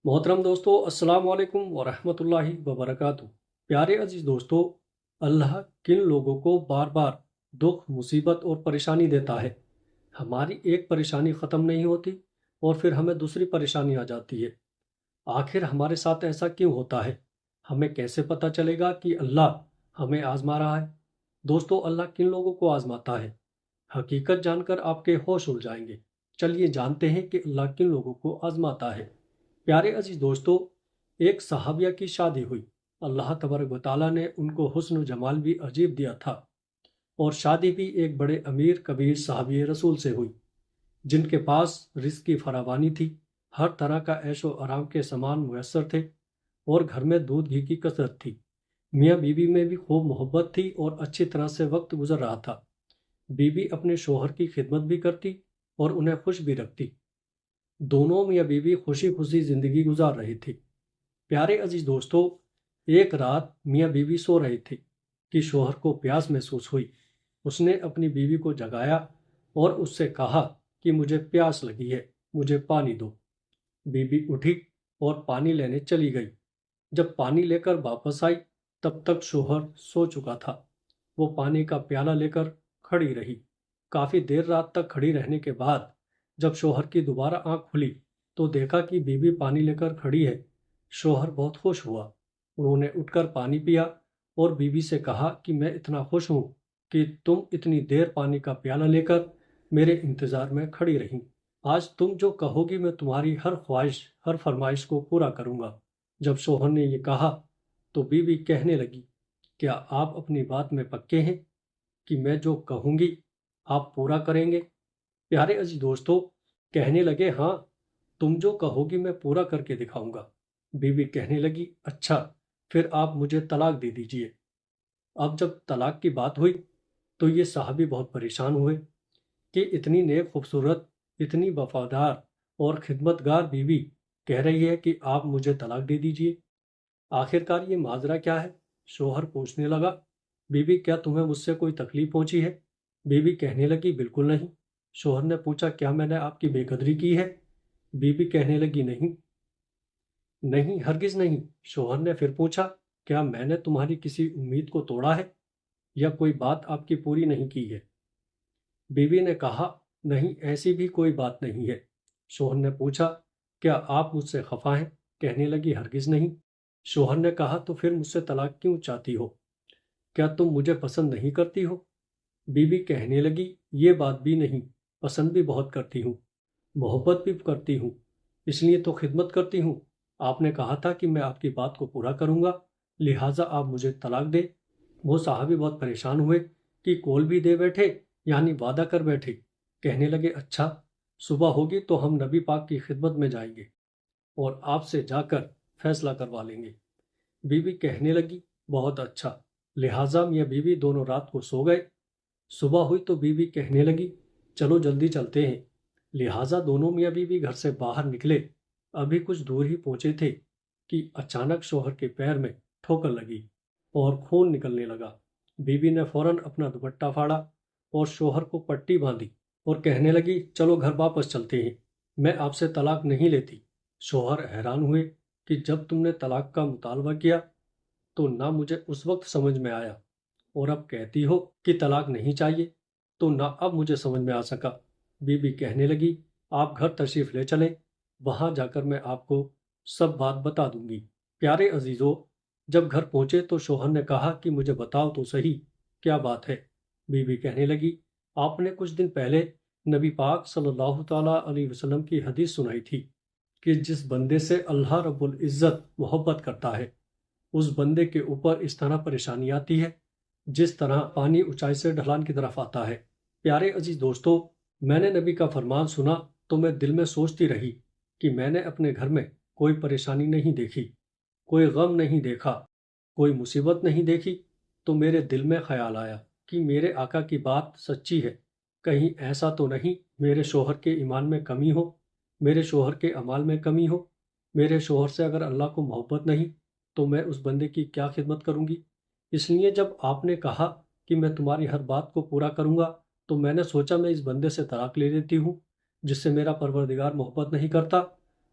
मोहतरम दोस्तों, अस्सलाम वालेकुम वरहमतुल्लाहि वबरकातुहू। प्यारे अजीज दोस्तों, अल्लाह किन लोगों को बार बार दुख, मुसीबत और परेशानी देता है। हमारी एक परेशानी ख़त्म नहीं होती और फिर हमें दूसरी परेशानी आ जाती है। आखिर हमारे साथ ऐसा क्यों होता है? हमें कैसे पता चलेगा कि अल्लाह हमें आजमा रहा है? दोस्तों, अल्लाह किन लोगों को आजमाता है? हकीकत जानकर आपके होश उड़ जाएंगे। चलिए जानते हैं कि अल्लाह किन लोगों को आजमाता है। प्यारे अजीज दोस्तों, एक सहाबिया की शादी हुई। अल्लाह तबारक व तआला ने उनको हुस्न जमाल भी अजीब दिया था और शादी भी एक बड़े अमीर कबीर साहबी रसूल से हुई, जिनके पास रिस्क की फरावानी थी। हर तरह का ऐशो आराम के सामान मुयस्सर थे और घर में दूध घी की कसरत थी। मियाँ बीवी में भी खूब मोहब्बत थी और अच्छी तरह से वक्त गुजर रहा था। बीवी अपने शोहर की खिदमत भी करती और उन्हें खुश भी रखती। दोनों मियाँ बीवी खुशी खुशी जिंदगी गुजार रही थी। प्यारे अजीज दोस्तों, एक रात मियाँ बीवी सो रहे थे कि शोहर को प्यास महसूस हुई। उसने अपनी बीवी को जगाया और उससे कहा कि मुझे प्यास लगी है, मुझे पानी दो। बीवी उठी और पानी लेने चली गई। जब पानी लेकर वापस आई, तब तक शोहर सो चुका था। वो पानी का प्याला लेकर खड़ी रही। काफी देर रात तक खड़ी रहने के बाद जब शोहर की दोबारा आंख खुली तो देखा कि बीवी पानी लेकर खड़ी है। शोहर बहुत खुश हुआ। उन्होंने उठकर पानी पिया और बीवी से कहा कि मैं इतना खुश हूं कि तुम इतनी देर पानी का प्याला लेकर मेरे इंतजार में खड़ी रही। आज तुम जो कहोगी मैं तुम्हारी हर ख्वाहिश, हर फरमाइश को पूरा करूंगा। जब शोहर ने ये कहा तो बीवी कहने लगी, क्या आप अपनी बात में पक्के हैं कि मैं जो कहूंगी आप पूरा करेंगे? प्यारे अजी दोस्तों, कहने लगे, हाँ, तुम जो कहोगी मैं पूरा करके दिखाऊंगा। बीवी कहने लगी, अच्छा, फिर आप मुझे तलाक दे दीजिए। अब जब तलाक की बात हुई तो ये साहबी बहुत परेशान हुए कि इतनी नेक, खूबसूरत, इतनी वफादार और खिदमतगार बीवी कह रही है कि आप मुझे तलाक दे दीजिए। आखिरकार ये माजरा क्या है? शोहर पूछने लगा, बीवी, क्या तुम्हें मुझसे कोई तकलीफ पहुंची है? बीवी कहने लगी, बिल्कुल नहीं। शोहर ने पूछा, क्या मैंने आपकी बेकदरी की है? बीवी कहने लगी, नहीं, नहीं, हरगिज नहीं। शोहर ने फिर पूछा, क्या मैंने तुम्हारी किसी उम्मीद को तोड़ा है या कोई बात आपकी पूरी नहीं की है? बीवी ने कहा, नहीं, ऐसी भी कोई बात नहीं है। शोहर ने पूछा, क्या आप मुझसे खफा हैं? कहने लगी, हरगिज नहीं। शोहर ने कहा, तो फिर मुझसे तलाक क्यों चाहती हो? क्या तुम मुझे पसंद नहीं करती हो? बीवी कहने लगी, ये बात भी नहीं, पसंद भी बहुत करती हूँ, मोहब्बत भी करती हूँ, इसलिए तो खिदमत करती हूँ। आपने कहा था कि मैं आपकी बात को पूरा करूँगा, लिहाजा आप मुझे तलाक दे। वो साहबी बहुत परेशान हुए कि कौल भी दे बैठे, यानी वादा कर बैठे। कहने लगे, अच्छा, सुबह होगी तो हम नबी पाक की खिदमत में जाएंगे और आपसे जाकर फैसला करवा लेंगे। बीवी कहने लगी, बहुत अच्छा। लिहाजा मियाँ बीवी दोनों रात को सो गए। सुबह हुई तो बीवी कहने लगी, चलो जल्दी चलते हैं। लिहाजा दोनों मियाँ बीवी घर से बाहर निकले। अभी कुछ दूर ही पहुंचे थे कि अचानक शोहर के पैर में ठोकर लगी और खून निकलने लगा। बीवी ने फौरन अपना दुपट्टा फाड़ा और शोहर को पट्टी बांधी और कहने लगी, चलो घर वापस चलते हैं, मैं आपसे तलाक नहीं लेती। शोहर हैरान हुए कि जब तुमने तलाक का मुतालबा किया तो ना मुझे उस वक्त समझ में आया और अब कहती हो कि तलाक नहीं चाहिए, तो ना अब मुझे समझ में आ सका। बीबी कहने लगी, आप घर तशरीफ ले चलें, वहां जाकर मैं आपको सब बात बता दूंगी। प्यारे अजीजों, जब घर पहुंचे तो शोहर ने कहा कि मुझे बताओ तो सही, क्या बात है? बीबी कहने लगी, आपने कुछ दिन पहले नबी पाक सल्लल्लाहु ताला अलैहि वसल्लम की हदीस सुनाई थी कि जिस बंदे से अल्लाह रब्बुल इज़्ज़त मोहब्बत करता है, उस बंदे के ऊपर इस तरह परेशानी आती है जिस तरह पानी ऊंचाई से ढलान की तरफ आता है। प्यारे अजीज दोस्तों, मैंने नबी का फरमान सुना तो मैं दिल में सोचती रही कि मैंने अपने घर में कोई परेशानी नहीं देखी, कोई गम नहीं देखा, कोई मुसीबत नहीं देखी। तो मेरे दिल में ख्याल आया कि मेरे आका की बात सच्ची है। कहीं ऐसा तो नहीं मेरे शोहर के ईमान में कमी हो, मेरे शोहर के अमाल में कमी हो। मेरे शोहर से अगर अल्लाह को मोहब्बत नहीं तो मैं उस बंदे की क्या खिदमत करूंगी? इसलिए जब आपने कहा कि मैं तुम्हारी हर बात को पूरा करूंगा, तो मैंने सोचा मैं इस बंदे से तलाक ले लेती हूँ जिससे मेरा परवरदिगार मोहब्बत नहीं करता।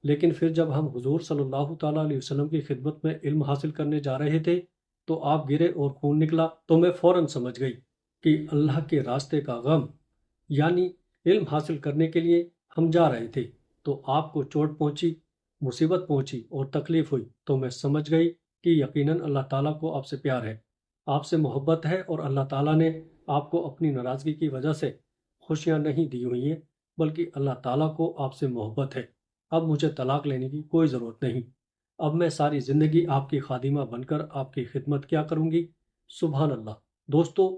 لیکن پھر جب ہم حضور صلی اللہ تعالیٰ علیہ وسلم کی خدمت میں علم حاصل کرنے جا رہے تھے تو آپ گرے اور خون نکلا، تو میں فوراً سمجھ گئی کہ اللہ کے راستے کا غم، یعنی علم حاصل کرنے کے لیے ہم جا رہے تھے، تو آپ کو چوٹ پہنچی، مصیبت پہنچی اور تکلیف ہوئی، تو میں سمجھ گئی کہ یقیناً اللہ تعالیٰ کو آپ سے پیار ہے، آپ سے محبت ہے، اور اللہ تعالیٰ نے آپ کو اپنی ناراضگی کی وجہ سے خوشیاں نہیں دی ہوئی ہیں، بلکہ اللہ تعالیٰ کو آپ سے محبت ہے۔ اب مجھے طلاق لینے کی کوئی ضرورت نہیں، اب میں ساری زندگی آپ کی خادمہ بن کر آپ کی خدمت کیا کروں گی۔ سبحان اللہ۔ دوستو،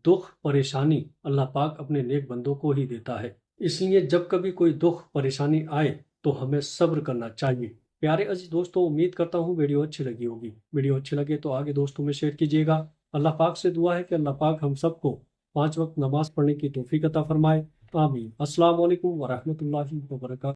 دکھ پریشانی اللہ پاک اپنے نیک بندوں کو ہی دیتا ہے، اس لیے جب کبھی کوئی دکھ پریشانی آئے تو ہمیں صبر کرنا چاہیے۔ پیارے عزیز دوستو، امید کرتا ہوں ویڈیو اچھی لگی ہوگی۔ ویڈیو اچھی لگے تو آگے دوستوں میں شیئر کیجیے گا۔ اللہ پاک سے دعا ہے کہ اللہ پاک ہم سب کو 5 وقت نماز پڑھنے کی توفیق عطا فرمائے۔ آمین۔ السلام علیکم ورحمۃ اللہ وبرکاتہ۔